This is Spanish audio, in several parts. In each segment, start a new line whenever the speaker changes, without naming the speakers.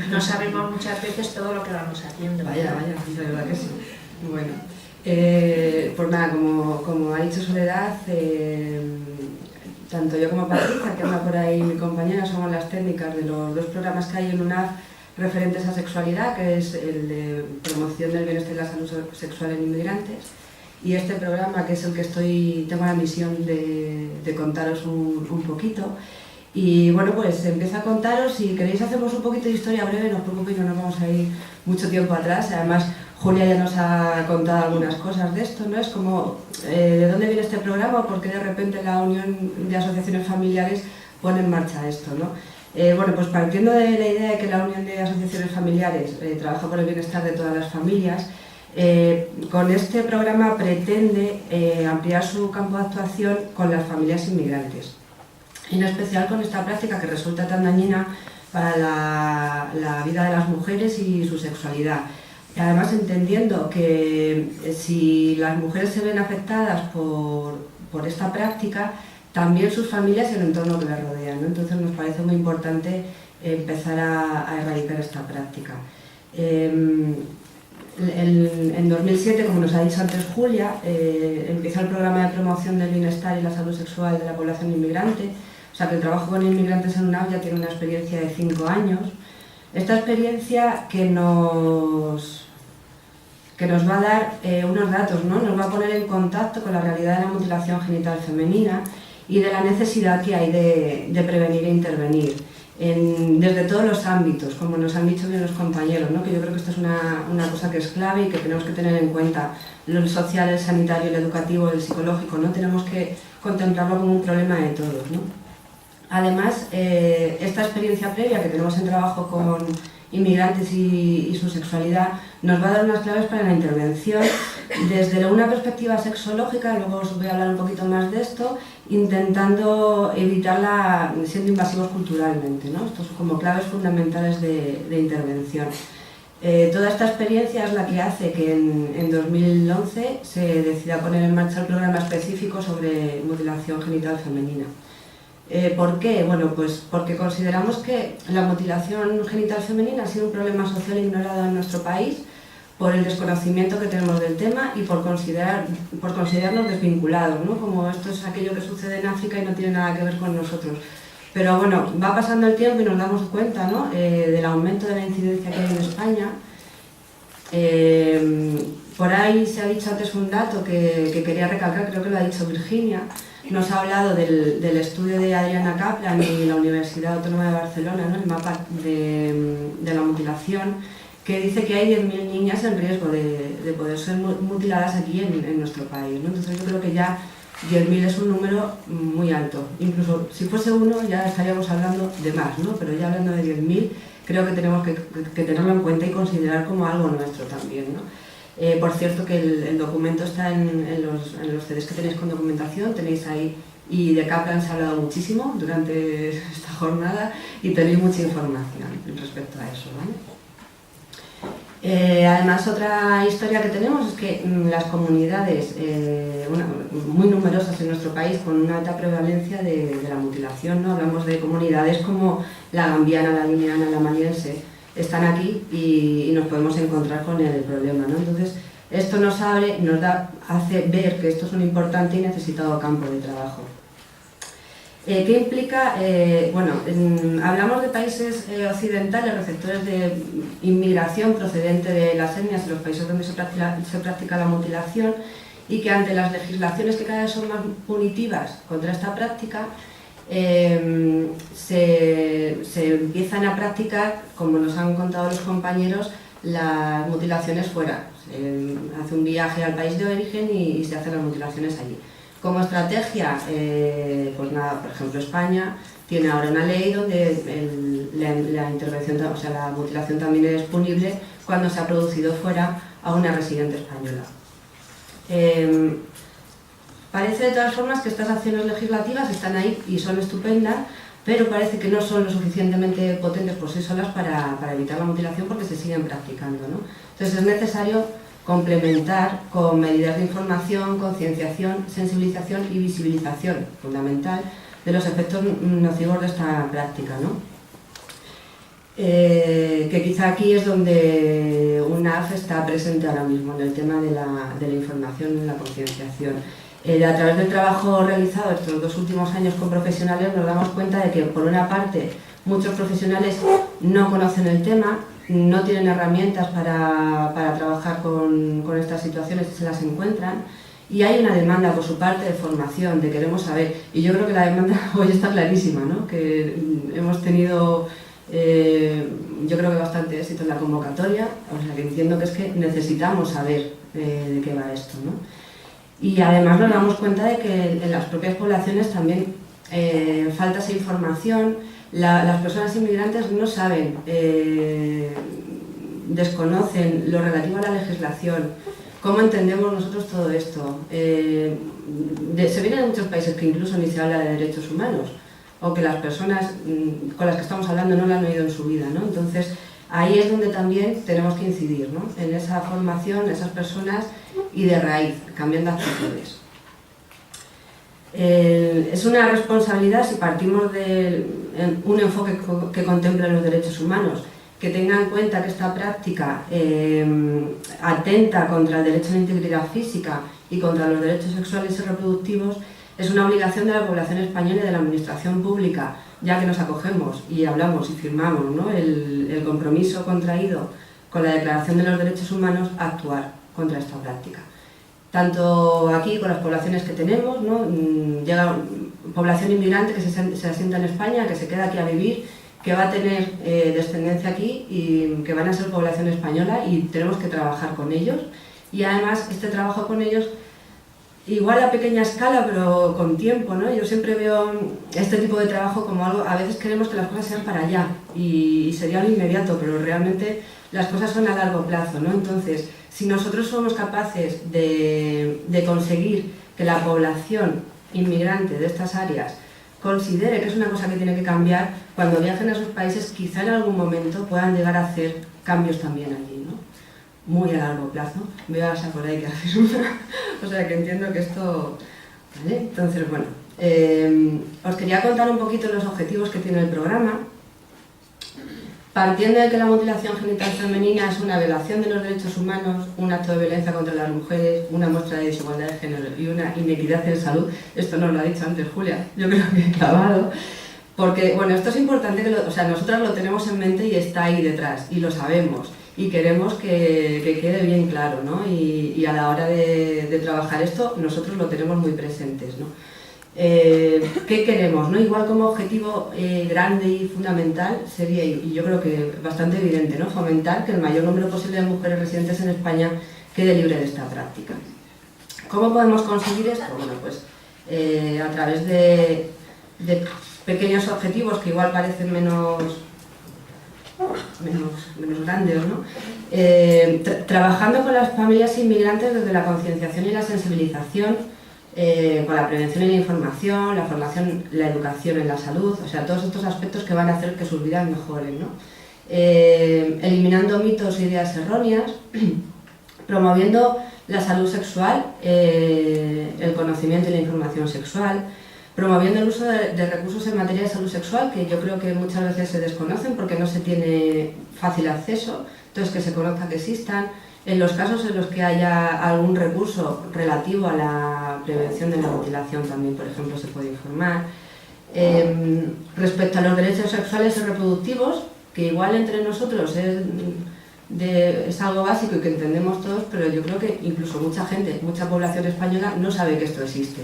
No sabemos muchas veces todo lo que vamos haciendo.
Vaya, de verdad que sí. Bueno, pues nada, como ha dicho Soledad, tanto yo como Patricia, que anda por ahí mi compañera, somos las técnicas de los dos programas que hay en UNAV referentes a sexualidad, que es el de promoción del bienestar y la salud sexual en inmigrantes, y este programa, que es el que tengo la misión de contaros un poquito. Y bueno, pues empiezo a contaros. Si queréis hacemos un poquito de historia breve, no os preocupéis, no nos vamos a ir mucho tiempo atrás. Además, Julia ya nos ha contado algunas cosas de esto, ¿no? Es como, ¿de dónde viene este programa? ¿Por qué de repente la Unión de Asociaciones Familiares pone en marcha esto, ¿no? Bueno, pues partiendo de la idea de que la Unión de Asociaciones Familiares trabaja por el bienestar de todas las familias, con este programa pretende ampliar su campo de actuación con las familias inmigrantes, en especial con esta práctica que resulta tan dañina para la vida de las mujeres y su sexualidad. Además, entendiendo que si las mujeres se ven afectadas por esta práctica, también sus familias y el entorno que les rodea, ¿no? Entonces nos parece muy importante empezar a erradicar esta práctica. En 2007, como nos ha dicho antes Julia, empieza el programa de promoción del bienestar y la salud sexual de la población inmigrante. O sea que el trabajo con inmigrantes en UNAV ya tiene una experiencia de 5 años. Esta experiencia que nos va a dar unos datos, ¿no? Nos va a poner en contacto con la realidad de la mutilación genital femenina y de la necesidad que hay de prevenir e intervenir desde todos los ámbitos, como nos han dicho bien los compañeros, ¿no? Que yo creo que esto es una cosa que es clave y que tenemos que tener en cuenta. El social, el sanitario, el educativo, el psicológico, ¿no? Tenemos que contemplarlo como un problema de todos, ¿no? Además, esta experiencia previa que tenemos en trabajo con inmigrantes y su sexualidad nos va a dar unas claves para la intervención desde una perspectiva sexológica. Luego os voy a hablar un poquito más de esto, intentando evitarla siendo invasivos culturalmente, ¿no? Estos son como claves fundamentales de intervención. Toda esta experiencia es la que hace que en 2011 se decida poner en marcha el programa específico sobre mutilación genital femenina. ¿Por qué? Bueno, pues porque consideramos que la mutilación genital femenina ha sido un problema social ignorado en nuestro país por el desconocimiento que tenemos del tema y por considerarnos desvinculados, ¿no? Como esto es aquello que sucede en África y no tiene nada que ver con nosotros. Pero bueno, va pasando el tiempo y nos damos cuenta, ¿no? Del aumento de la incidencia que hay en España. Por ahí se ha dicho antes un dato que quería recalcar, creo que lo ha dicho Virginia. Nos ha hablado del estudio de Adriana Kaplan y la Universidad Autónoma de Barcelona, ¿no? El mapa de la mutilación, que dice que hay 10.000 niñas en riesgo de poder ser mutiladas aquí en nuestro país, ¿no? Entonces yo creo que ya 10.000 es un número muy alto. Incluso si fuese uno ya estaríamos hablando de más, ¿no? Pero ya hablando de 10.000 creo que tenemos que tenerlo en cuenta y considerar como algo nuestro también, ¿no? Por cierto que el documento está en los CDs que tenéis con documentación, tenéis ahí, y de Kaplan se ha hablado muchísimo durante esta jornada y tenéis mucha información respecto a eso, ¿vale? Además, otra historia que tenemos es que las comunidades muy numerosas en nuestro país con una alta prevalencia de la mutilación, ¿no? Hablamos de comunidades como la gambiana, la guineana, la maliense, están aquí y nos podemos encontrar con el problema, ¿no? Entonces, esto nos hace ver que esto es un importante y necesitado campo de trabajo. ¿Qué implica? Bueno, hablamos de países occidentales, receptores de inmigración procedente de las etnias, de los países donde se practica la mutilación, y que ante las legislaciones que cada vez son más punitivas contra esta práctica, se empiezan a practicar, como nos han contado los compañeros, las mutilaciones fuera. Se hace un viaje al país de origen y se hacen las mutilaciones allí. Como estrategia, pues nada, por ejemplo España tiene ahora una ley donde la intervención, o sea, la mutilación también es punible cuando se ha producido fuera a una residente española. Parece de todas formas que estas acciones legislativas están ahí y son estupendas, pero parece que no son lo suficientemente potentes por sí solas para evitar la mutilación porque se siguen practicando, ¿no? Entonces es necesario complementar con medidas de información, concienciación, sensibilización y visibilización, fundamental, de los efectos nocivos de esta práctica, ¿no? que quizá aquí es donde UNAF está presente ahora mismo, en el tema de la información y la concienciación. A través del trabajo realizado estos 2 últimos años con profesionales nos damos cuenta de que, por una parte, muchos profesionales no conocen el tema, no tienen herramientas para trabajar con estas situaciones y se las encuentran, y hay una demanda por su parte de formación, de queremos saber, y yo creo que la demanda hoy está clarísima, ¿no? Que hemos tenido, yo creo que bastante éxito en la convocatoria, o sea que entiendo que es que necesitamos saber de qué va esto, ¿no? Y además nos damos cuenta de que en las propias poblaciones también falta esa información. Las personas inmigrantes no saben, desconocen lo relativo a la legislación, cómo entendemos nosotros todo esto. Se viene de muchos países que incluso ni se habla de derechos humanos, o que las personas con las que estamos hablando no lo han oído en su vida, ¿no? Entonces, ahí es donde también tenemos que incidir, ¿no? En esa formación, esas personas, y de raíz, cambiando actitudes. Es una responsabilidad, si partimos de un enfoque que contemple los derechos humanos, que tenga en cuenta que esta práctica atenta contra el derecho a la integridad física y contra los derechos sexuales y reproductivos. Es una obligación de la población española y de la administración pública, ya que nos acogemos y hablamos y firmamos, ¿no?, el compromiso contraído con la Declaración de los Derechos Humanos, a actuar contra esta práctica. Tanto aquí con las poblaciones que tenemos, ¿no? Llega población inmigrante que se asienta en España, que se queda aquí a vivir, que va a tener descendencia aquí y que van a ser población española, y tenemos que trabajar con ellos. Y además este trabajo con ellos, igual a pequeña escala, pero con tiempo, ¿no? Yo siempre veo este tipo de trabajo como algo, a veces queremos que las cosas sean para allá y sería lo inmediato, pero realmente las cosas son a largo plazo, ¿no? Entonces, si nosotros somos capaces de conseguir que la población inmigrante de estas áreas considere que es una cosa que tiene que cambiar, cuando viajen a sus países quizá en algún momento puedan llegar a hacer cambios también allí, ¿no? Muy a largo plazo. Veo a Asa por ahí que hace una... O sea que entiendo que esto... ¿Vale? Entonces, bueno, os quería contar un poquito los objetivos que tiene el programa. Partiendo de que la mutilación genital femenina es una violación de los derechos humanos, un acto de violencia contra las mujeres, una muestra de desigualdad de género y una inequidad en salud, esto nos lo ha dicho antes Julia, yo creo que he clavado, porque bueno, esto es importante, nosotras lo tenemos en mente y está ahí detrás, y lo sabemos, y queremos que quede bien claro, ¿no? Y a la hora de trabajar esto, nosotros lo tenemos muy presentes, ¿no? ¿Qué queremos, ¿no? Igual como objetivo grande y fundamental sería, y yo creo que bastante evidente, ¿no?, fomentar que el mayor número posible de mujeres residentes en España quede libre de esta práctica. ¿Cómo podemos conseguir esto? Bueno, pues a través de pequeños objetivos que igual parecen menos grandes, ¿no? Trabajando con las familias inmigrantes desde la concienciación y la sensibilización, con la prevención y la información, la formación, la educación en la salud, o sea, todos estos aspectos que van a hacer que sus vidas mejoren, ¿no? Eliminando mitos e ideas erróneas, promoviendo la salud sexual, el conocimiento y la información sexual, promoviendo el uso de recursos en materia de salud sexual, que yo creo que muchas veces se desconocen porque no se tiene fácil acceso, entonces que se conozca que existan. En los casos en los que haya algún recurso relativo a la prevención de la mutilación también, por ejemplo, se puede informar. Respecto a los derechos sexuales y reproductivos, que igual entre nosotros es algo básico y que entendemos todos, pero yo creo que incluso mucha gente, mucha población española no sabe que esto existe,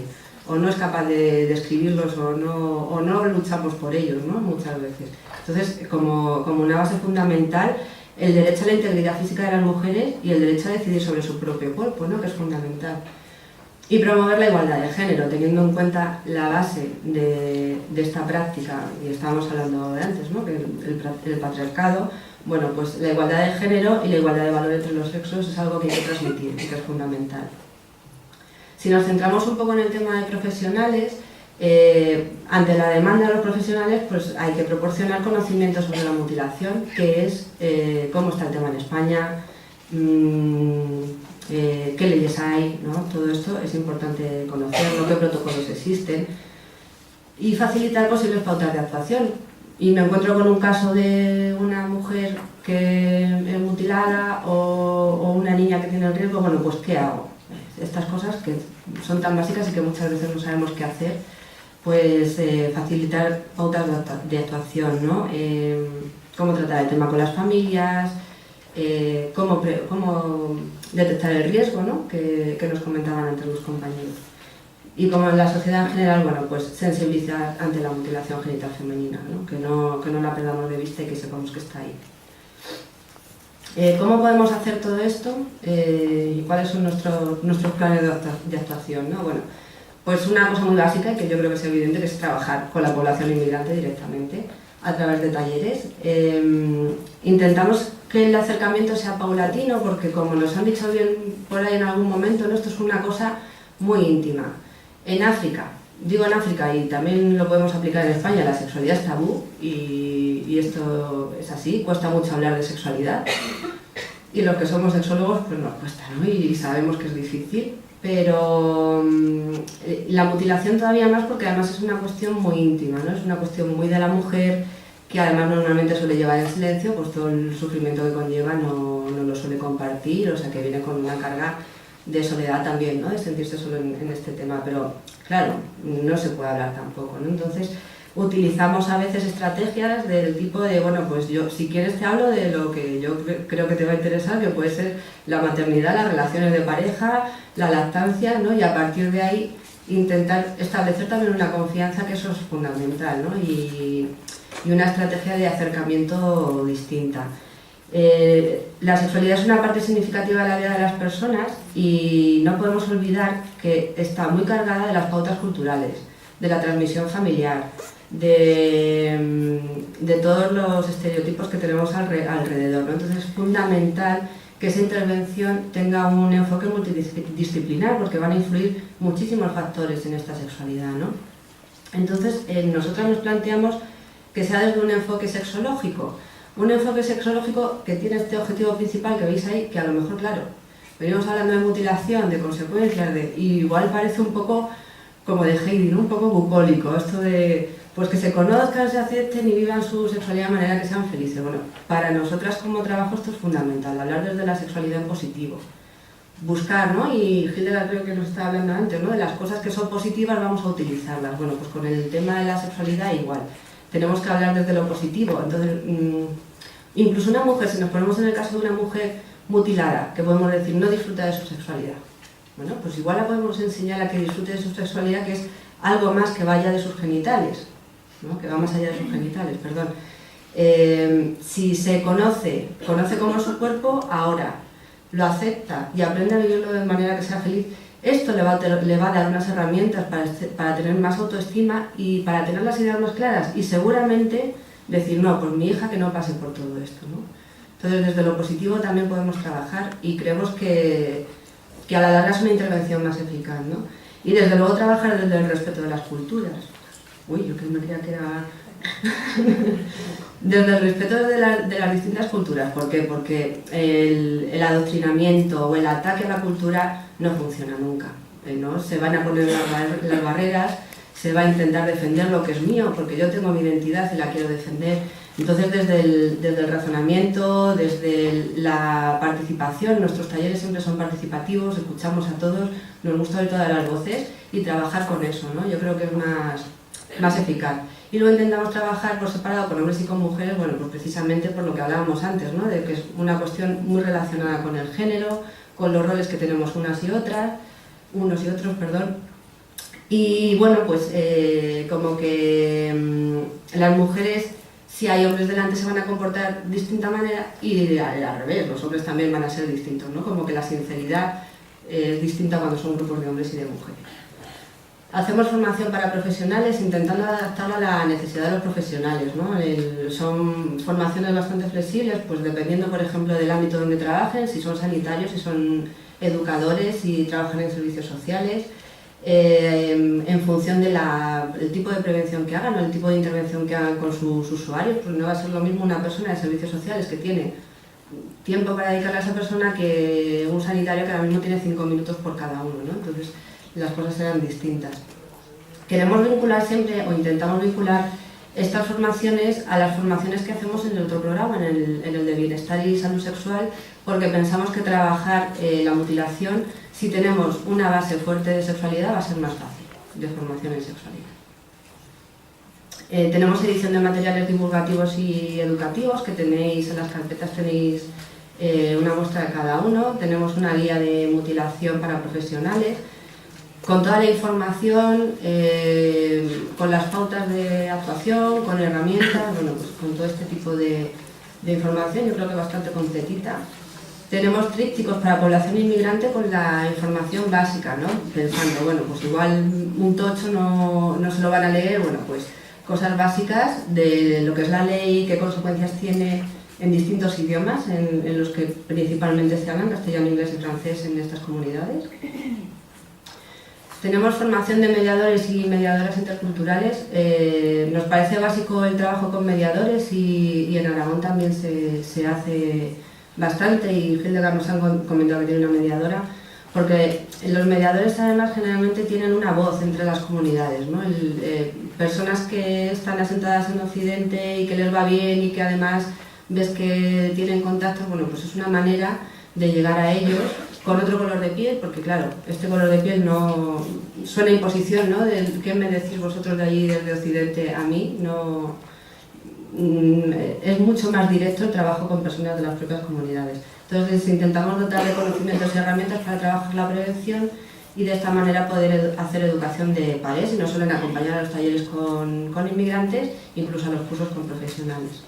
o no es capaz de describirlos, o no luchamos por ellos, ¿no?, muchas veces. Entonces, como una base fundamental, el derecho a la integridad física de las mujeres y el derecho a decidir sobre su propio cuerpo, ¿no?, que es fundamental. Y promover la igualdad de género, teniendo en cuenta la base de esta práctica, y estábamos hablando de antes, ¿no?, que el patriarcado, bueno, pues la igualdad de género y la igualdad de valor entre los sexos es algo que hay que transmitir y que es fundamental. Si nos centramos un poco en el tema de profesionales, ante la demanda de los profesionales, pues hay que proporcionar conocimiento sobre la mutilación, que es cómo está el tema en España, qué leyes hay, ¿no? Todo esto es importante conocerlo, qué protocolos existen, y facilitar posibles pautas de actuación. Y me encuentro con un caso de una mutilada o una niña que tiene el riesgo, bueno, pues ¿qué hago? Estas cosas que son tan básicas y que muchas veces no sabemos qué hacer, pues facilitar pautas de actuación, ¿no? Cómo tratar el tema con las familias, cómo detectar el riesgo, ¿no? que nos comentaban antes los compañeros. Y como en la sociedad en general, bueno, pues sensibilizar ante la mutilación genital femenina, ¿no? Que no la perdamos de vista y que sepamos que está ahí. ¿Cómo podemos hacer todo esto? ¿Y cuáles son nuestros planes de actuación, ¿no? Bueno, pues una cosa muy básica y que yo creo que es evidente, que es trabajar con la población inmigrante directamente a través de talleres. Intentamos que el acercamiento sea paulatino porque, como nos han dicho bien por ahí en algún momento, ¿no? Esto es una cosa muy íntima. En África, digo en África y también lo podemos aplicar en España, la sexualidad es tabú y esto es así, cuesta mucho hablar de sexualidad y los que somos sexólogos pues nos cuesta, ¿no? Y sabemos que es difícil, pero la mutilación todavía más porque además es una cuestión muy íntima, ¿no? Es una cuestión muy de la mujer que además normalmente suele llevar en silencio, pues todo el sufrimiento que conlleva no lo suele compartir, o sea que viene con una carga de soledad también, ¿no? De sentirse solo en este tema, pero claro, no se puede hablar tampoco, ¿no? Entonces utilizamos a veces estrategias del tipo de, bueno, pues yo si quieres te hablo de lo que yo creo que te va a interesar, que puede ser la maternidad, las relaciones de pareja, la lactancia, ¿no? Y a partir de ahí intentar establecer también una confianza, que eso es fundamental, ¿no? Y una estrategia de acercamiento distinta. La sexualidad es una parte significativa de la vida de las personas y no podemos olvidar que está muy cargada de las pautas culturales, de la transmisión familiar, de todos los estereotipos que tenemos alrededor, ¿no? Entonces es fundamental que esa intervención tenga un enfoque multidisciplinar porque van a influir muchísimos factores en esta sexualidad, ¿no? Entonces nosotros nos planteamos que sea desde un enfoque sexológico. Un enfoque sexológico que tiene este objetivo principal que veis ahí, que a lo mejor, claro, venimos hablando de mutilación, de consecuencias, y igual parece un poco como de Heidi, ¿no? Un poco bucólico, esto de pues que se conozcan, se acepten y vivan su sexualidad de manera que sean felices. Bueno, para nosotras como trabajo esto es fundamental, hablar desde la sexualidad en positivo. Buscar, ¿no? Y Hilda creo que nos estaba hablando antes, ¿no? De las cosas que son positivas vamos a utilizarlas. Bueno, pues con el tema de la sexualidad igual. Tenemos que hablar desde lo positivo. Entonces, incluso una mujer, si nos ponemos en el caso de una mujer mutilada, que podemos decir no disfruta de su sexualidad, bueno, pues igual la podemos enseñar a que disfrute de su sexualidad, que es algo más que vaya de sus genitales, ¿no? Que va más allá de sus genitales, perdón. Si se conoce cómo es su cuerpo, ahora lo acepta y aprende a vivirlo de manera que sea feliz, esto le va a dar unas herramientas para tener más autoestima y para tener las ideas más claras y seguramente decir, no, pues mi hija que no pase por todo esto, ¿no? Entonces desde lo positivo también podemos trabajar y creemos que a la larga es una intervención más eficaz, ¿no? Y desde luego trabajar desde el respeto de las culturas. Uy, yo que me creía que era... Desde el respeto de las distintas culturas. ¿Por qué? Porque el adoctrinamiento o el ataque a la cultura no funciona nunca, ¿no? Se van a poner las barreras, se va a intentar defender lo que es mío, porque yo tengo mi identidad y la quiero defender. Entonces desde el razonamiento, desde la participación, nuestros talleres siempre son participativos, escuchamos a todos, nos gusta oír todas las voces y trabajar con eso, ¿no? Yo creo que es más eficaz. Y luego intentamos trabajar por separado con hombres y con mujeres, bueno, pues precisamente por lo que hablábamos antes, ¿no? De que es una cuestión muy relacionada con el género, con los roles que tenemos unos y otros, perdón. Y bueno, pues como que las mujeres, si hay hombres delante, se van a comportar de distinta manera y al revés, los hombres también van a ser distintos, ¿no? Como que la sinceridad es distinta cuando son grupos de hombres y de mujeres. Hacemos formación para profesionales intentando adaptarla a la necesidad de los profesionales, ¿no? Son formaciones bastante flexibles, pues dependiendo, por ejemplo, del ámbito donde trabajen, si son sanitarios, si son educadores, si trabajan en servicios sociales, en función del tipo de prevención que hagan o el tipo de intervención que hagan con sus usuarios, pues no va a ser lo mismo una persona de servicios sociales que tiene tiempo para dedicarle a esa persona que un sanitario que ahora mismo tiene 5 minutos por cada uno, ¿no? Entonces, las cosas eran distintas. Queremos vincular siempre, o intentamos vincular estas formaciones a las formaciones que hacemos en el otro programa, en el de bienestar y salud sexual, porque pensamos que trabajar la mutilación, si tenemos una base fuerte de sexualidad, va a ser más fácil de formación en sexualidad. Tenemos edición de materiales divulgativos y educativos que tenéis en las carpetas, tenéis una muestra de cada uno. Tenemos una guía de mutilación para profesionales con toda la información, con las pautas de actuación, con herramientas, bueno, pues con todo este tipo de información, yo creo que bastante completita. Tenemos trípticos para población inmigrante con la información básica, ¿no? Pensando, bueno, pues igual un tocho no se lo van a leer, bueno, pues cosas básicas de lo que es la ley, qué consecuencias tiene en distintos idiomas, en los que principalmente se hablan castellano, inglés y francés en estas comunidades. Tenemos formación de mediadores y mediadoras interculturales. Nos parece básico el trabajo con mediadores y en Aragón también se hace bastante, y Hildegard nos han comentado que tiene una mediadora, porque los mediadores además generalmente tienen una voz entre las comunidades, ¿no? Personas que están asentadas en Occidente y que les va bien y que además ves que tienen contactos, bueno, pues es una manera de llegar a ellos con otro color de piel, porque claro, este color de piel no suena imposición, ¿no? ¿Qué me decís vosotros de allí, desde Occidente, a mí? No, es mucho más directo el trabajo con personas de las propias comunidades. Entonces intentamos dotar de conocimientos y herramientas para trabajar la prevención y de esta manera poder hacer educación de pares, y no solo en acompañar a los talleres con inmigrantes, incluso a los cursos con profesionales.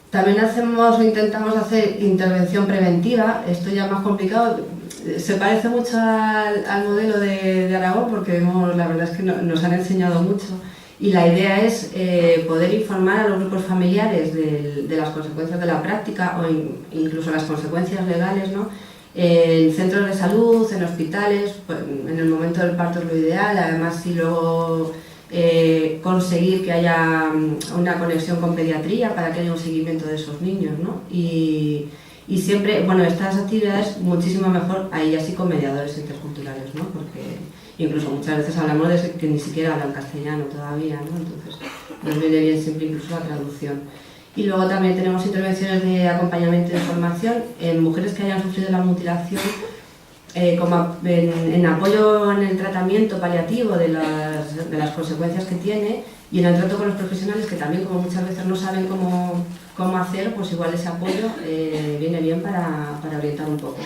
También intentamos hacer intervención preventiva. Esto ya es más complicado, se parece mucho al modelo de Aragón, porque la verdad es que nos han enseñado mucho, y la idea es poder informar a los grupos familiares de las consecuencias de la práctica o incluso las consecuencias legales, ¿no? En centros de salud, en hospitales, pues, en el momento del parto es lo ideal, además si luego conseguir que haya una conexión con pediatría para que haya un seguimiento de esos niños, ¿no? Y siempre, bueno, estas actividades muchísimo mejor ahí así con mediadores interculturales, ¿no? Porque incluso muchas veces hablamos de que ni siquiera hablan castellano todavía, ¿no? Entonces nos viene bien siempre incluso la traducción. Y luego también tenemos intervenciones de acompañamiento y de formación en mujeres que hayan sufrido la mutilación, como en apoyo en el tratamiento paliativo de las consecuencias que tiene, y en el trato con los profesionales, que también, como muchas veces no saben cómo hacer, pues igual ese apoyo viene bien para orientar un poco.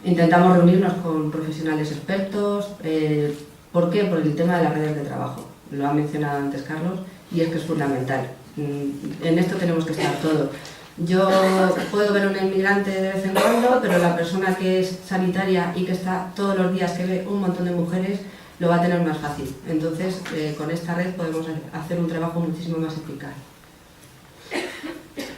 Intentamos reunirnos con profesionales expertos. ¿Por qué? Por el tema de las redes de trabajo. Lo ha mencionado antes Carlos, y es que es fundamental. En esto tenemos que estar todos. Yo puedo ver a un inmigrante de vez en cuando, pero la persona que es sanitaria y que está todos los días, que ve un montón de mujeres, lo va a tener más fácil. Entonces, con esta red podemos hacer un trabajo muchísimo más eficaz.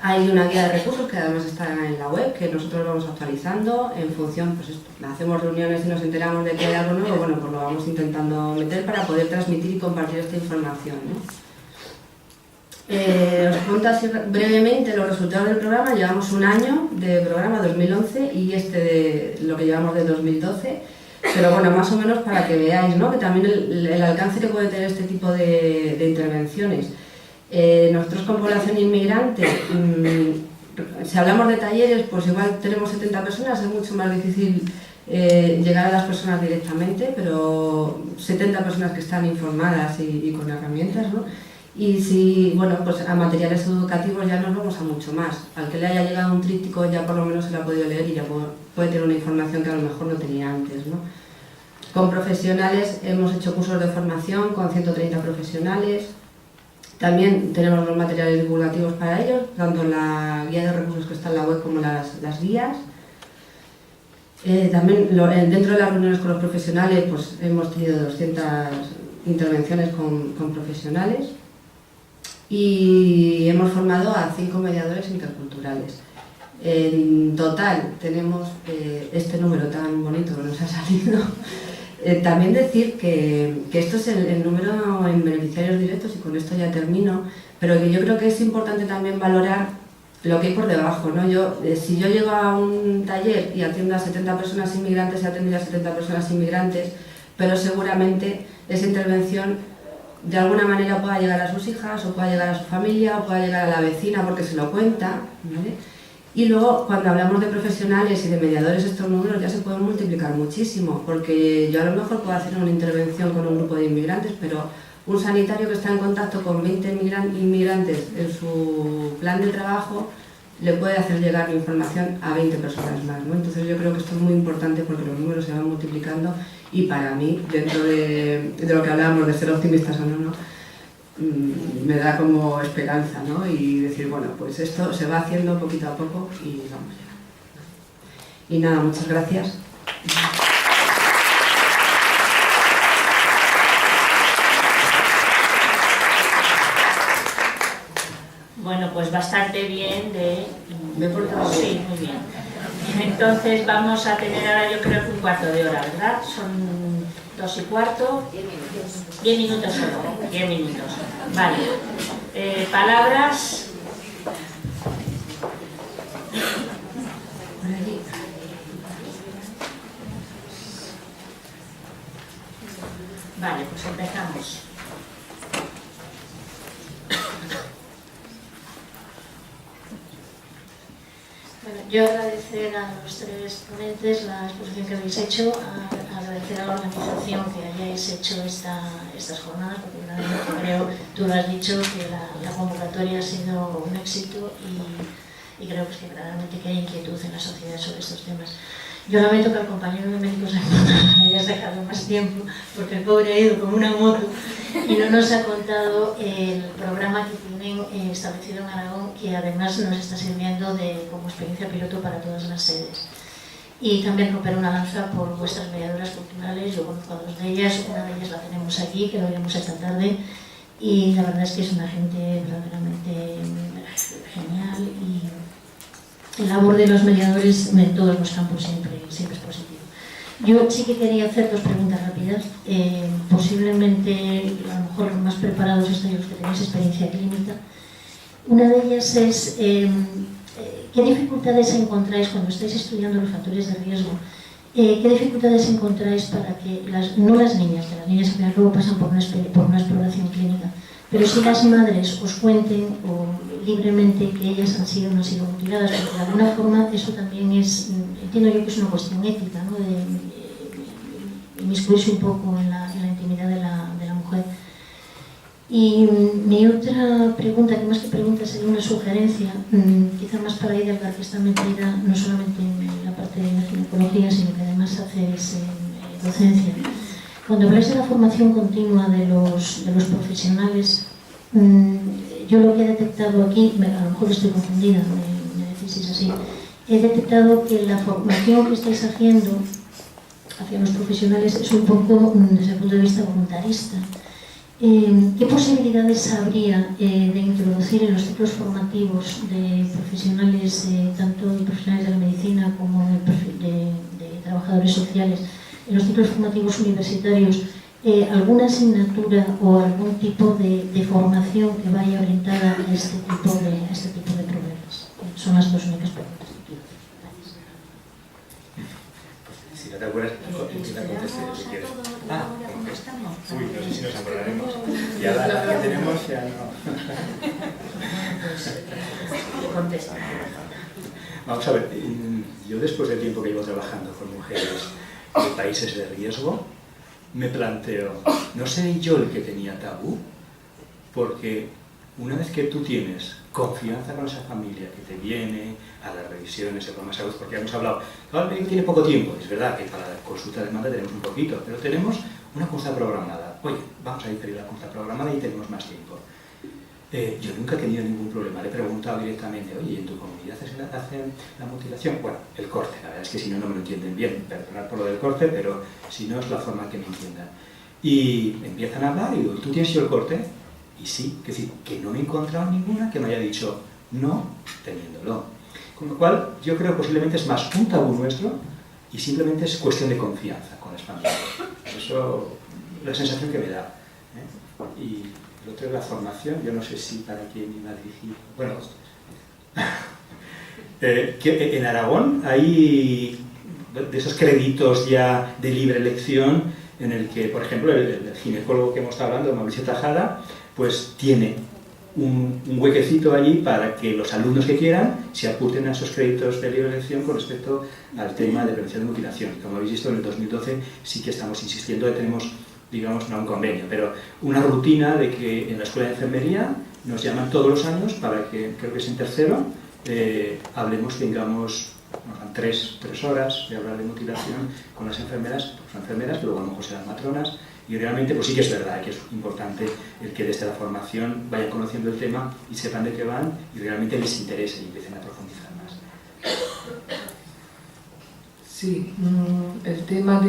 Hay una guía de recursos que además está en la web, que nosotros vamos actualizando en función, pues esto, hacemos reuniones y nos enteramos de que hay algo nuevo, bueno, pues lo vamos intentando meter para poder transmitir y compartir esta información, ¿no? Os cuento así brevemente los resultados del programa. Llevamos un año de programa, 2011, y lo que llevamos de 2012, pero bueno, más o menos para que veáis, ¿no? Que también el alcance que puede tener este tipo de intervenciones. Nosotros con población inmigrante, si hablamos de talleres, pues igual tenemos 70 personas, es mucho más difícil llegar a las personas directamente, pero 70 personas que están informadas y con herramientas, ¿no? Y si, bueno, pues a materiales educativos ya nos vamos a mucho más. Al que le haya llegado un tríptico ya por lo menos se lo ha podido leer y ya puede tener una información que a lo mejor no tenía antes, ¿no? Con profesionales hemos hecho cursos de formación con 130 profesionales. También tenemos los materiales divulgativos para ellos, tanto la guía de recursos que está en la web como las guías. También dentro de las reuniones con los profesionales pues hemos tenido 200 intervenciones con profesionales. Y hemos formado a 5 mediadores interculturales. En total tenemos este número tan bonito que nos ha salido. También decir que esto es el número en beneficiarios directos, y con esto ya termino, pero que yo creo que es importante también valorar lo que hay por debajo, ¿no? Si yo llego a un taller y atiendo a 70 personas inmigrantes, y atendré a 70 personas inmigrantes, pero seguramente esa intervención de alguna manera pueda llegar a sus hijas, o pueda llegar a su familia, o pueda llegar a la vecina porque se lo cuenta, ¿vale? Y luego, cuando hablamos de profesionales y de mediadores, estos números ya se pueden multiplicar muchísimo, porque yo a lo mejor puedo hacer una intervención con un grupo de inmigrantes, pero un sanitario que está en contacto con 20 inmigrantes en su plan de trabajo le puede hacer llegar la información a 20 personas más, ¿no? Entonces yo creo que esto es muy importante porque los números se van multiplicando y para mí, dentro de lo que hablábamos de ser optimistas o no, me da como esperanza, ¿no? Y decir, bueno, pues esto se va haciendo poquito a poco y vamos ya. Y nada, muchas gracias.
Bueno, pues bastante bien de...
¿Me he portado bien?
Sí, muy bien. Entonces vamos a tener ahora, yo creo que un cuarto de hora, ¿verdad? Son 2:15. 10 minutos solo, 10 minutos. Vale. Palabras. Vale, pues empezamos.
Bueno, yo agradecer a los tres ponentes la exposición que habéis hecho, agradecer a la organización que hayáis hecho estas jornadas, porque realmente creo, tú lo has dicho, que la convocatoria ha sido un éxito y creo pues, que realmente que hay inquietud en la sociedad sobre estos temas. Yo lamento que al compañero de médicos me hayas dejado más tiempo, porque el pobre ha ido como una moto y no nos ha contado el programa que tienen establecido en Aragón, que además nos está sirviendo como experiencia piloto para todas las sedes. Y también romper una lanza por vuestras mediadoras culturales. Yo conozco a dos de ellas, una de ellas la tenemos aquí, que lo veremos esta tarde, y la verdad es que es una gente verdaderamente genial y la labor de los mediadores en todos los campos siempre es positivo. Yo sí que quería hacer dos preguntas rápidas. Posiblemente, a lo mejor los más preparados estáis los que tenéis experiencia clínica. Una de ellas es, ¿qué dificultades encontráis cuando estáis estudiando los factores de riesgo? ¿Qué dificultades encontráis para que, no las niñas, que las niñas que luego pasan por una exploración clínica, pero si las madres os cuenten o libremente que ellas han sido o no han sido mutiladas, porque de alguna forma eso también es, entiendo yo que es una cuestión ética, ¿no? De inmiscuirse un poco en la intimidad de la mujer. Y mi otra pregunta, que más que pregunta sería una sugerencia, quizá más para Idelgar, que está metida no solamente en la parte de la ginecología, sino que además hace docencia. Cuando habláis de la formación continua de los profesionales, yo lo que he detectado aquí, a lo mejor estoy confundida, me decís si es así, he detectado que la formación que estáis haciendo hacia los profesionales es un poco desde el punto de vista voluntarista. ¿Qué posibilidades habría de introducir en los ciclos formativos de profesionales, tanto de profesionales de la medicina como de trabajadores sociales, en los ciclos formativos universitarios, alguna asignatura o algún tipo de formación que vaya orientada a este tipo de problemas? Son las dos únicas preguntas que quiero hacer. Gracias.
Si no te acuerdas, la contesté si quieres. Uy, no sé si nos acordaremos. Ya la que tenemos ya no.
Contesta.
Vamos a ver, yo después del tiempo que llevo trabajando con mujeres de países de riesgo, me planteo, ¿no seré yo el que tenía tabú? Porque una vez que tú tienes confianza con esa familia que te viene a las revisiones de programas de salud, porque hemos hablado, el médico tiene poco tiempo, es verdad que para la consulta de demanda tenemos un poquito, pero tenemos una consulta programada. Oye, vamos a diferir la consulta programada y tenemos más tiempo. Yo nunca he tenido ningún problema, le he preguntado directamente, oye, ¿en tu comunidad hacen la mutilación? Bueno, el corte, la verdad es que si no, no me lo entienden bien, perdonad por lo del corte, pero si no es la forma que me entiendan. Y empiezan a hablar y digo, ¿tú tienes yo el corte? Y sí, es decir, que no me he encontrado ninguna que me haya dicho no teniéndolo. Con lo cual, yo creo que posiblemente es más un tabú nuestro y simplemente es cuestión de confianza con las familias. Eso es la sensación que me da. Y el otro es la formación, yo no sé si para quién iba dirigido. Bueno, que en Aragón hay de esos créditos ya de libre elección en el que, por ejemplo, el ginecólogo que hemos estado hablando, Mauricio Tajada, pues tiene un huequecito allí para que los alumnos que quieran se apunten a esos créditos de libre elección con respecto al tema de prevención de mutilación. Como habéis visto, en el 2012 sí que estamos insistiendo, tenemos, digamos, no un convenio, pero una rutina de que en la escuela de enfermería nos llaman todos los años para que, creo que es en tercero, hablemos, tengamos 3 horas de hablar de mutilación con las enfermeras, pues son enfermeras, luego a lo mejor serán matronas, y realmente pues sí que es verdad que es importante el que desde la formación vayan conociendo el tema y sepan de qué van y realmente les interese y empiecen a profundizar más.
Sí, el tema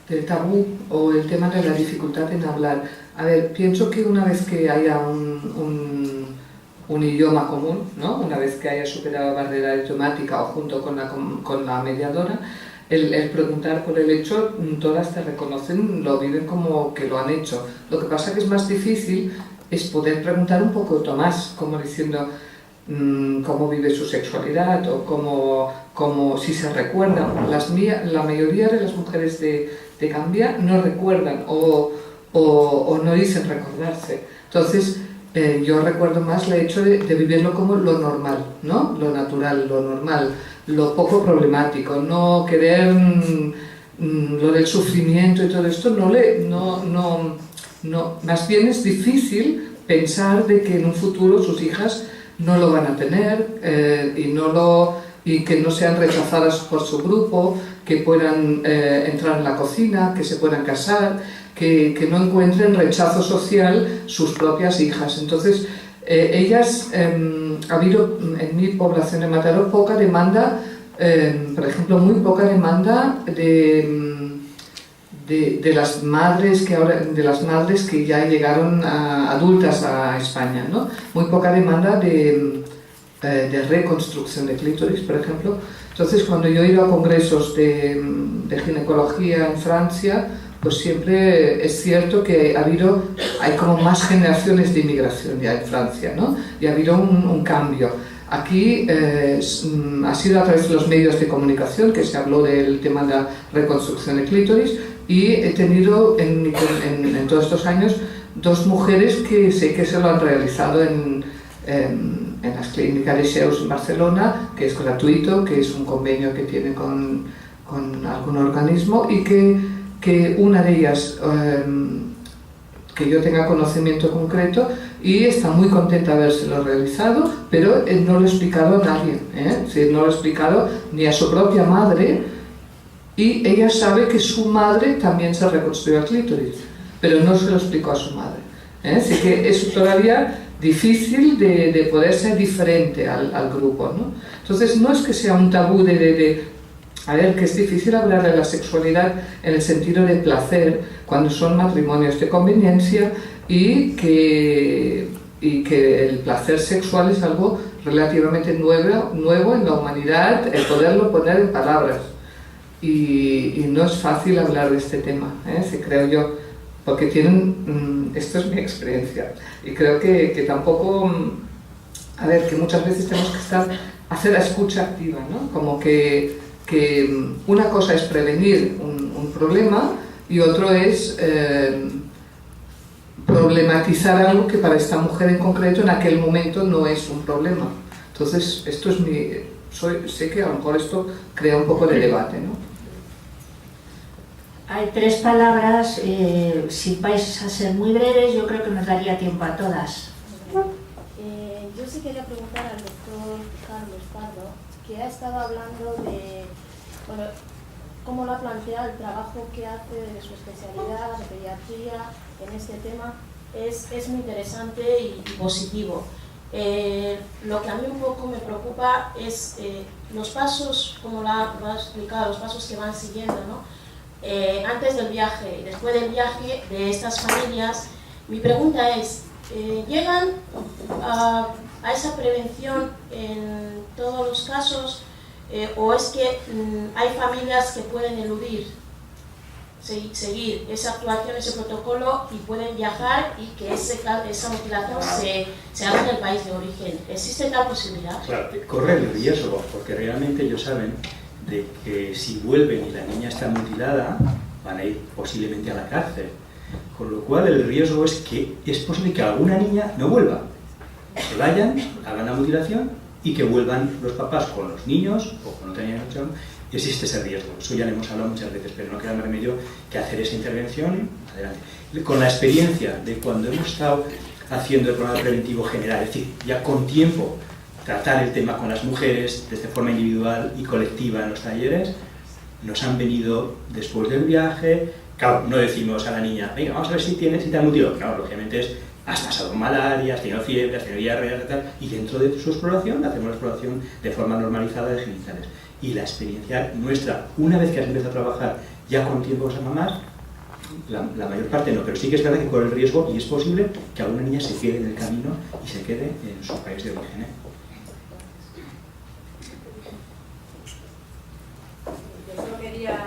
del tabú o el tema de la dificultad en hablar. A ver, pienso que una vez que haya un idioma común, ¿no? Una vez que haya superado la barrera idiomática o junto con la mediadora, el preguntar por el hecho, todas te reconocen, lo viven como que lo han hecho. Lo que pasa que es más difícil es poder preguntar un poco más, como diciendo cómo vive su sexualidad o cómo si se recuerdan. La mayoría de las mujeres de Gambia no recuerdan o no dicen recordarse. Entonces, yo recuerdo más el hecho de vivirlo como lo normal, ¿no? Lo natural, lo normal, lo poco problemático, no querer lo del sufrimiento y todo esto, más bien es difícil pensar de que en un futuro sus hijas no lo van a tener y que no sean rechazadas por su grupo, que puedan entrar en la cocina, que se puedan casar, que no encuentren rechazo social sus propias hijas. Entonces, ellas, ha habido en mi población de Mataró poca demanda, por ejemplo, muy poca demanda de las madres que ya llegaron adultas a España, ¿no? Muy poca demanda de reconstrucción de clítoris, por ejemplo. Entonces, cuando yo he ido a congresos de ginecología en Francia, pues siempre es cierto que hay como más generaciones de inmigración ya en Francia, ¿no? Y ha habido un cambio. Aquí ha sido a través de los medios de comunicación que se habló del tema de la reconstrucción de clítoris, y he tenido en todos estos años 2 mujeres que sé que se lo han realizado en las clínicas de Sheus en Barcelona, que es gratuito, que es un convenio que tiene con algún organismo, y que una de ellas, que yo tenga conocimiento concreto, y está muy contenta de habérselo realizado, pero no lo he explicado a nadie, no lo he explicado ni a su propia madre, y ella sabe que su madre también se reconstruyó el clítoris, pero no se lo explicó a su madre. Así que es todavía difícil de poder ser diferente al grupo, ¿no? Entonces no es que sea un tabú a ver, que es difícil hablar de la sexualidad en el sentido de placer cuando son matrimonios de conveniencia, y que el placer sexual es algo relativamente nuevo en la humanidad, el poderlo poner en palabras. Y no es fácil hablar de este tema, sí, creo yo, porque esto es mi experiencia, y creo que tampoco, a ver, que muchas veces tenemos que hacer la escucha activa, ¿no? Como que una cosa es prevenir un problema y otro es problematizar algo que para esta mujer en concreto en aquel momento no es un problema. Entonces, esto es sé que a lo mejor esto crea un poco de debate, ¿no?
Hay 3 palabras, si vais a ser muy breves, yo creo que nos daría tiempo a todas.
Yo sí quería preguntar al doctor Carlos Pardo, que ha estado hablando de cómo lo ha planteado el trabajo que hace de su especialidad de pediatría en este tema. Es muy interesante y positivo. Lo que a mí un poco me preocupa es los pasos, como lo ha explicado, los pasos que van siguiendo, ¿no? Antes del viaje y después del viaje de estas familias. Mi pregunta es, ¿llegan a esa prevención en todos los casos, o es que hay familias que pueden eludir seguir esa actuación, ese protocolo, y pueden viajar y que esa mutilación se haga en el país de origen? ¿Existe tal posibilidad?
Claro, corren el riesgo, porque realmente ellos saben de que si vuelven y la niña está mutilada, van a ir posiblemente a la cárcel. Con lo cual el riesgo es que es posible que alguna niña no vuelva, que vayan, hagan la mutilación y que vuelvan los papás con los niños o con otra niña. Existe ese riesgo, eso ya lo hemos hablado muchas veces, pero no queda más remedio que hacer esa intervención adelante. Con la experiencia de cuando hemos estado haciendo el programa preventivo general, es decir, ya con tiempo, tratar el tema con las mujeres desde forma individual y colectiva en los talleres, nos han venido después del viaje. Claro, no decimos a la niña, venga, vamos a ver si te han mutilado. Claro, lógicamente has pasado malaria, has tenido fiebre, has tenido diarrea, tal, y dentro de su exploración hacemos la exploración de forma normalizada de genitales. Y la experiencia nuestra, una vez que has empezado a trabajar ya con tiempo a mamar, la mayor parte no, pero sí que es verdad que corre el riesgo y es posible que alguna niña se quede en el camino y se quede en su país de origen.
Yo solo quería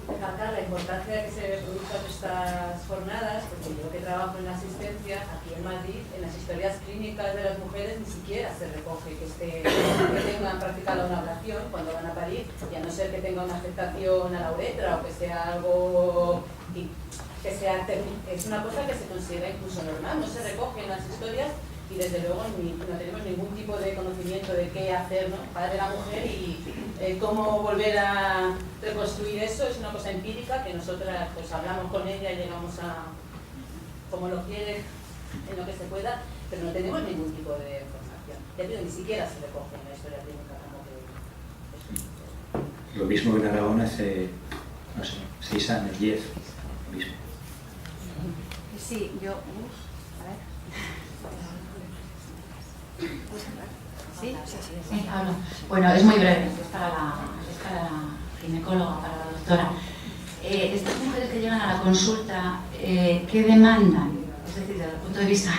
recalcar la importancia de que se produzcan estas jornadas, porque yo que trabajo en la asistencia, aquí en Madrid, en las historias clínicas de las mujeres ni siquiera se recoge que tengan practicado una ablación cuando van a parir, y a no ser que tenga una afectación a la uretra o que sea algo es una cosa que se considera incluso normal, no se recoge en las historias y desde luego no tenemos ningún tipo de conocimiento de qué hacer, ¿no? Padre de la mujer y cómo volver a reconstruir eso es una cosa empírica que nosotras pues hablamos con ella y llegamos a como lo quiere en lo que se pueda, pero no tenemos ningún tipo de información. Ya digo, ni siquiera se recoge en la historia clínica como que...
Lo mismo que en Aragón hace, no sé, 6 años, 10, lo mismo.
Sí, yo... ¿Sí? Sí, hablo. Bueno, es muy breve, es para la ginecóloga, para la doctora. Estas mujeres que llegan a la consulta, ¿qué demandan? Es decir, desde el punto de vista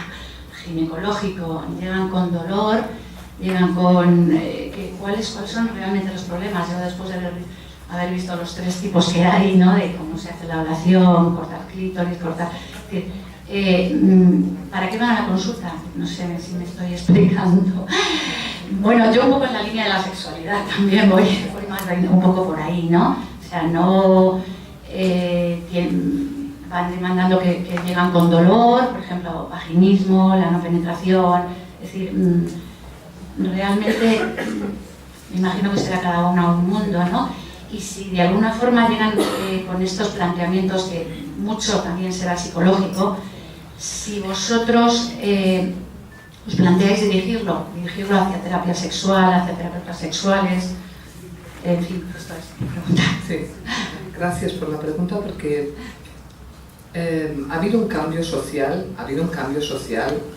ginecológico, llegan con dolor, llegan con... ¿cuáles son realmente los problemas? Yo después de haber visto los 3 tipos que hay, ¿no? De cómo se hace la ablación, cortar clítoris, cortar... ¿para qué van a la consulta? No sé si me estoy explicando. Bueno, yo un poco en la línea de la sexualidad también voy más un poco por ahí, ¿no? O sea, no van demandando que llegan con dolor, por ejemplo, vaginismo, la no penetración, es decir, realmente me imagino que será cada una un mundo, ¿no? Y si de alguna forma llegan con estos planteamientos, que mucho también será psicológico, si vosotros os planteáis dirigirlo hacia terapia sexual, hacia terapeutas sexuales, en fin, esto es mi pregunta.
Sí, gracias por la pregunta, porque ha habido un cambio social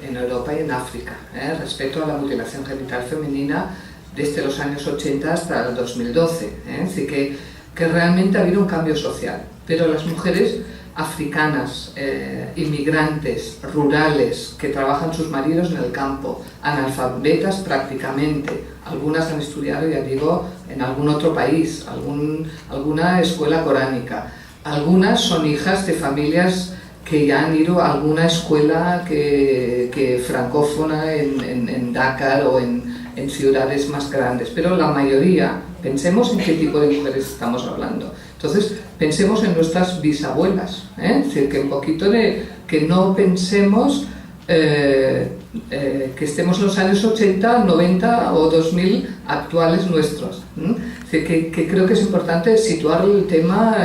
en Europa y en África respecto a la mutilación genital femenina desde los años 80 hasta el 2012, así que realmente ha habido un cambio social, pero las mujeres africanas, inmigrantes, rurales, que trabajan sus maridos en el campo, analfabetas prácticamente, algunas han estudiado, ya digo, en algún otro país, alguna escuela coránica, algunas son hijas de familias que ya han ido a alguna escuela que francófona en Dakar o en ciudades más grandes, pero la mayoría, pensemos en qué tipo de mujeres estamos hablando. Entonces, pensemos en nuestras bisabuelas, es decir, que un poquito de que no pensemos que estemos en los años 80, 90 o 2000 actuales nuestros. Es decir, que creo que es importante situar el tema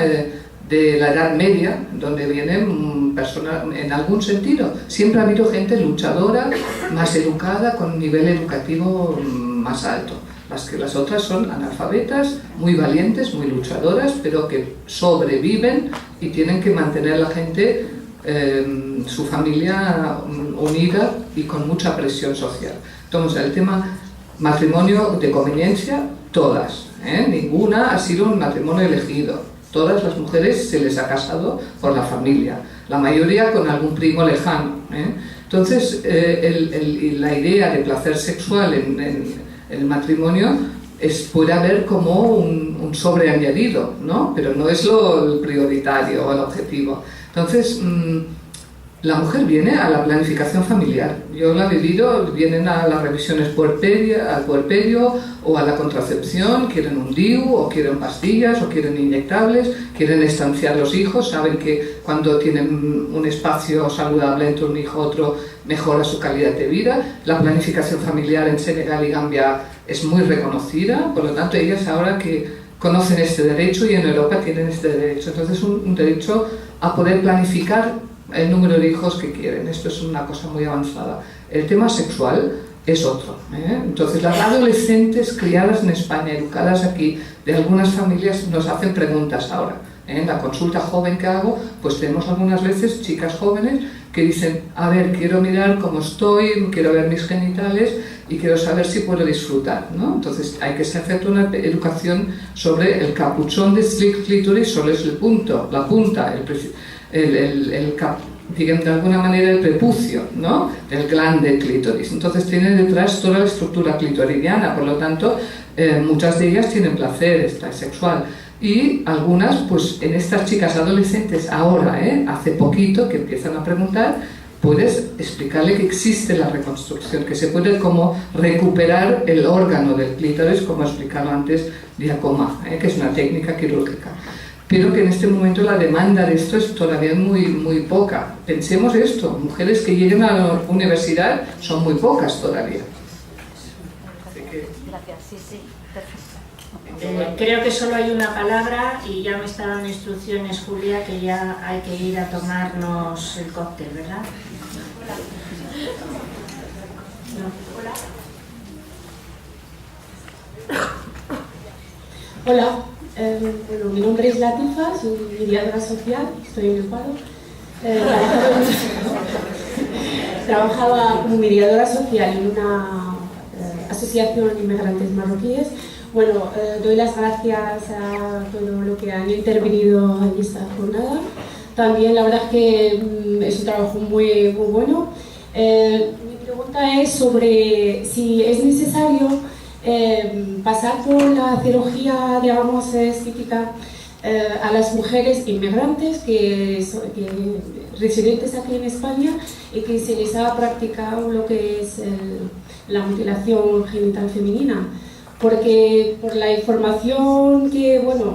de la Edad Media, donde vienen personas, en algún sentido, siempre ha habido gente luchadora, más educada, con un nivel educativo más alto. Las otras son analfabetas, muy valientes, muy luchadoras, pero que sobreviven y tienen que mantener a la gente, su familia unida y con mucha presión social. Entonces, el tema matrimonio de conveniencia, todas, ninguna ha sido un matrimonio elegido. Todas las mujeres se les ha casado por la familia, la mayoría con algún primo lejano. Entonces, la idea de placer sexual en el matrimonio puede haber como un sobreañadido, ¿no? Pero no es el prioritario o el objetivo. Entonces, La mujer viene a la planificación familiar. Yo la he vivido, vienen a las revisiones al puerperio o a la contracepción, quieren un DIU o quieren pastillas o quieren inyectables, quieren estanciar los hijos, saben que cuando tienen un espacio saludable entre un hijo y otro mejora su calidad de vida. La planificación familiar en Senegal y Gambia es muy reconocida, por lo tanto ellas ahora que conocen este derecho y en Europa tienen este derecho. Entonces un derecho a poder planificar el número de hijos que quieren. Esto es una cosa muy avanzada. El tema sexual es otro, ¿eh? Entonces las adolescentes criadas en España, educadas aquí, de algunas familias nos hacen preguntas ahora. En la consulta joven que hago, pues tenemos algunas veces chicas jóvenes que dicen, a ver, quiero mirar cómo estoy, quiero ver mis genitales y quiero saber si puedo disfrutar, ¿no? Entonces hay que hacer una educación sobre el capuchón de clítoris, solo es el punto, la punta, digamos, de alguna manera el prepucio, ¿no?, del glande clítoris. Entonces tiene detrás toda la estructura clitoridiana, por lo tanto muchas de ellas tienen placer sexual. Y algunas, pues en estas chicas adolescentes ahora, hace poquito que empiezan a preguntar, puedes explicarle que existe la reconstrucción, que se puede como recuperar el órgano del clítoris, como explicaba antes Giacomo, que es una técnica quirúrgica. Pero que en este momento la demanda de esto es todavía muy poca. Pensemos esto, mujeres que lleguen a la universidad son muy pocas todavía.
Gracias, sí, perfecto.
Creo que solo hay una palabra y ya me está dando instrucciones Julia que ya hay que ir a tomarnos el cóctel, ¿verdad?
Hola, bueno, mi nombre es Latifa, soy mediadora social, estoy en el paro. Trabajaba como mediadora social en una asociación de inmigrantes marroquíes. Bueno, doy las gracias a todo lo que han intervenido en esta jornada. También la verdad es que es un trabajo muy bueno. Mi pregunta es sobre si es necesario pasar por la cirugía, digamos, estética a las mujeres inmigrantes que residentes aquí en España y que se les ha practicado lo que es la mutilación genital femenina. Porque por la información que, bueno,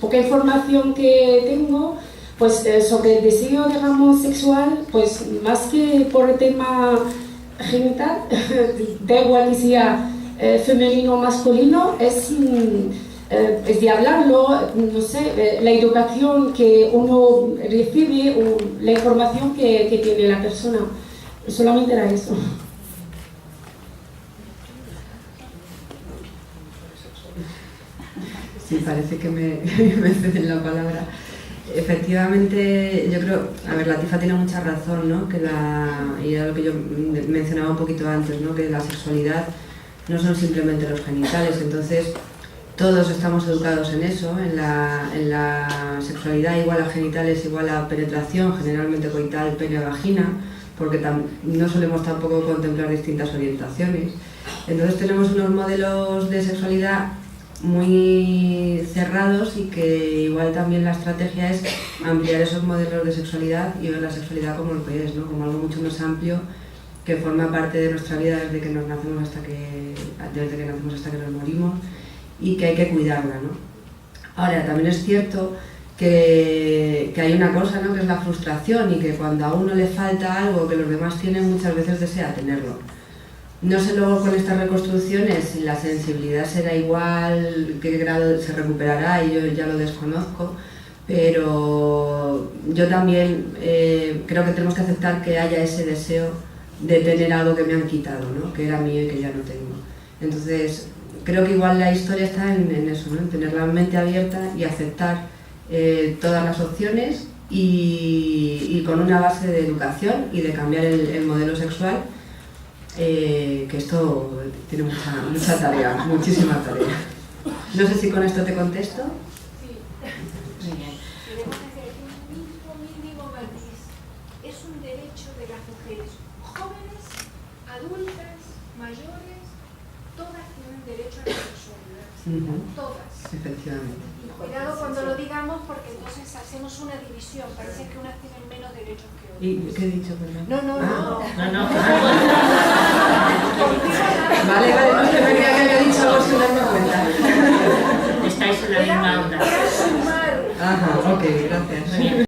poca información que tengo, pues sobre el deseo, digamos, sexual, pues más que por el tema genital, da igual que sea femenino o masculino, es de hablarlo, no sé, la educación que uno recibe o la información que tiene la persona. Solamente era eso.
Sí, parece que me ceden la palabra. Efectivamente, yo creo, a ver, Latifa tiene mucha razón, ¿no? Y era lo que yo mencionaba un poquito antes, ¿no? Que la sexualidad no son simplemente los genitales, entonces todos estamos educados en eso, en la sexualidad igual a genitales igual a penetración, generalmente coital, pene-vagina, porque no solemos tampoco contemplar distintas orientaciones. Entonces tenemos unos modelos de sexualidad muy cerrados y que igual también la estrategia es ampliar esos modelos de sexualidad y ver la sexualidad como lo que es, ¿no? Como algo mucho más amplio que forma parte de nuestra vida desde que nacemos hasta que nos morimos y que hay que cuidarla, ¿no? Ahora, también es cierto que hay una cosa, ¿no? Que es la frustración y que cuando a uno le falta algo que los demás tienen muchas veces desea tenerlo. No sé luego con estas reconstrucciones si la sensibilidad será igual, qué grado se recuperará, y yo ya lo desconozco, pero yo también creo que tenemos que aceptar que haya ese deseo de tener algo que me han quitado, ¿no? Que era mío y que ya no tengo. Entonces, creo que igual la historia está en eso, ¿no? En tener la mente abierta y aceptar todas las opciones y con una base de educación y de cambiar el modelo sexual. Que esto tiene mucha tarea, muchísima tarea. No sé si con esto te contesto.
Sí.
Muy bien.
Queremos hacer un mínimo matiz. Es un derecho de las mujeres jóvenes, adultas, mayores, todas tienen derecho a la sexualidad. Todas.
Efectivamente.
Y cuidado cuando lo digamos porque entonces hacemos una división, parece que unas tienen menos derechos que otras.
¿Y qué he dicho? Perdón?
No.
Vale, no se me creía que había dicho algo sin darme cuenta.
Estáis en la misma onda.
Era sumar.
Ajá, ok, gracias.